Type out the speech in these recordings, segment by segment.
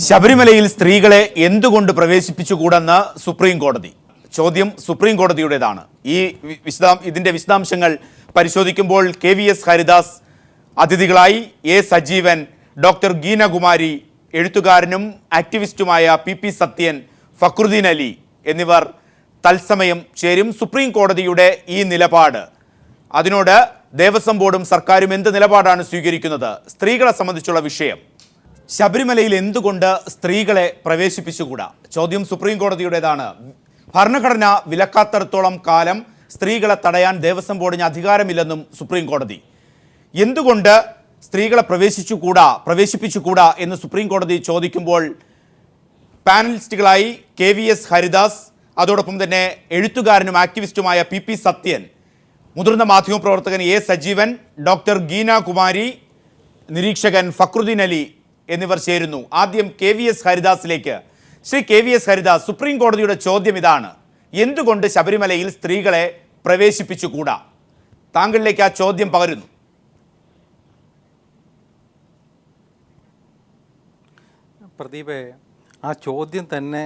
ശബരിമലയിൽ സ്ത്രീകളെ എന്തുകൊണ്ട് പ്രവേശിപ്പിച്ചുകൂടെന്ന് സുപ്രീം കോടതി. ചോദ്യം സുപ്രീം കോടതിയുടേതാണ്. ഇതിന്റെ വിശദാംശങ്ങൾ പരിശോധിക്കുമ്പോൾ KVS ഹരിദാസ് അതിഥികളായി, A സജീവൻ, ഡോക്ടർ ഗീനകുമാരി, എഴുത്തുകാരനും ആക്ടിവിസ്റ്റുമായ PP സത്യൻ, ഫക്രുദ്ദീൻ അലി എന്നിവർ തത്സമയം ചേരും. സുപ്രീം കോടതിയുടെ ഈ നിലപാട്, അതിനോട് ദേവസ്വം ബോർഡും സർക്കാരും എന്ത് നിലപാടാണ് സ്വീകരിക്കുന്നത്? സ്ത്രീകളെ സംബന്ധിച്ചുള്ള വിഷയം, ശബരിമലയിൽ എന്തുകൊണ്ട് സ്ത്രീകളെ പ്രവേശിപ്പിച്ചുകൂടാ? ചോദ്യം സുപ്രീം കോടതിയുടേതാണ്. ഭരണഘടന വിലക്കാത്തിടത്തോളം കാലം സ്ത്രീകളെ തടയാൻ ദേവസ്വം ബോർഡിന് അധികാരമില്ലെന്നും സുപ്രീം കോടതി. എന്തുകൊണ്ട് സ്ത്രീകളെ പ്രവേശിപ്പിച്ചുകൂടാ എന്ന് സുപ്രീം കോടതി ചോദിക്കുമ്പോൾ പാനലിസ്റ്റുകളായി KVS ഹരിദാസ്, അതോടൊപ്പം തന്നെ എഴുത്തുകാരനും ആക്ടിവിസ്റ്റുമായ PP സത്യൻ, മുതിർന്ന മാധ്യമപ്രവർത്തകൻ A സജീവൻ, ഡോക്ടർ ഗീനകുമാരി, നിരീക്ഷകൻ ഫക്രുദ്ദീൻ അലി എന്നിവർ ചേരുന്നു. ആദ്യം KVS ഹരിദാസിലേക്ക്. ശ്രീ KVS ഹരിദാസ്, സുപ്രീം കോടതിയുടെ ചോദ്യം ഇതാണ്: എന്തുകൊണ്ട് ശബരിമലയിൽ സ്ത്രീകളെ പ്രവേശിപ്പിച്ചുകൂടാ? താങ്കളിലേക്ക് ആ ചോദ്യം പകരുന്നു. പ്രദീപേ, ആ ചോദ്യം തന്നെ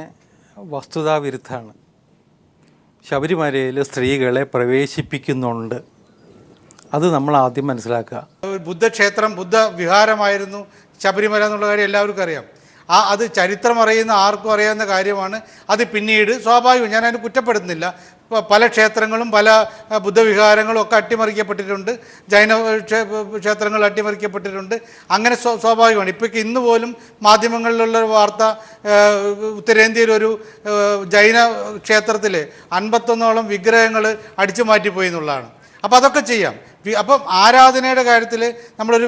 വസ്തുതാവിരുദ്ധാണ്. ശബരിമലയിൽ സ്ത്രീകളെ പ്രവേശിപ്പിക്കുന്നുണ്ട്, അത് നമ്മൾ ആദ്യം മനസ്സിലാക്കുക. ബുദ്ധക്ഷേത്രം, ബുദ്ധ വിഹാരമായിരുന്നു ശബരിമല എന്നുള്ള കാര്യം എല്ലാവർക്കും അറിയാം. അത് ചരിത്രം അറിയുന്ന ആർക്കും അറിയാവുന്ന കാര്യമാണ്. അത് പിന്നീട് സ്വാഭാവികം, ഞാൻ അതിന് കുറ്റപ്പെടുത്തുന്നില്ല. പല ക്ഷേത്രങ്ങളും പല ബുദ്ധവിഹാരങ്ങളും ഒക്കെ അട്ടിമറിക്കപ്പെട്ടിട്ടുണ്ട്, ജൈന ക്ഷേത്രങ്ങൾ അട്ടിമറിക്കപ്പെട്ടിട്ടുണ്ട്. അങ്ങനെ സ്വാഭാവികമാണ്. ഇപ്പോൾ ഇന്ന് പോലും മാധ്യമങ്ങളിലുള്ള വാർത്ത, ഉത്തരേന്ത്യയിലൊരു ജൈന ക്ഷേത്രത്തിൽ 51ഓളം വിഗ്രഹങ്ങൾ അടിച്ചു മാറ്റിപ്പോയി എന്നുള്ളതാണ്. അപ്പോൾ അതൊക്കെ ചെയ്യാം. അപ്പം ആരാധനയുടെ കാര്യത്തിൽ നമ്മളൊരു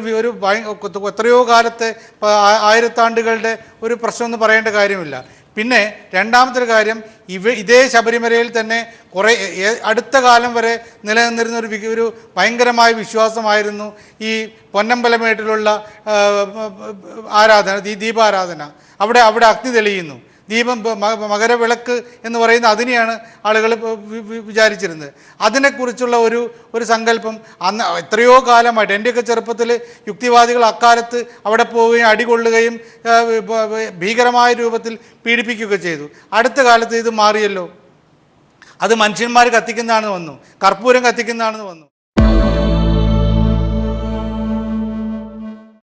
എത്രയോ കാലത്തെ ആയിരത്താണ്ടുകളുടെ ഒരു പ്രശ്നമൊന്നും പറയേണ്ട കാര്യമില്ല. പിന്നെ രണ്ടാമത്തെ കാര്യം, ഇതേ ശബരിമലയിൽ തന്നെ കുറേ അടുത്ത കാലം വരെ നിലനിന്നിരുന്ന ഒരു ഭയങ്കരമായ വിശ്വാസമായിരുന്നു ഈ പൊന്നമ്പലമേട്ടിലുള്ള ആരാധന, ദീപാരാധന. അവിടെ അഗ്നി തെളിയുന്നു, ദീപം, മകരവിളക്ക് എന്ന് പറയുന്ന അതിനെയാണ് ആളുകൾ വിചാരിച്ചിരുന്നത്. അതിനെക്കുറിച്ചുള്ള ഒരു സങ്കല്പം അന്ന് എത്രയോ കാലമായിട്ട്, എൻ്റെയൊക്കെ ചെറുപ്പത്തിൽ യുക്തിവാദികൾ അക്കാലത്ത് അവിടെ പോവുകയും അടികൊള്ളുകയും ഭീകരമായ രൂപത്തിൽ പീഡിപ്പിക്കുകയൊക്കെ ചെയ്തു. അടുത്ത കാലത്ത് ഇത് മാറിയല്ലോ. അത് മനുഷ്യന്മാർ കത്തിക്കുന്നതാണെന്ന് വന്നു, കർപ്പൂരം കത്തിക്കുന്നതാണെന്ന് വന്നു.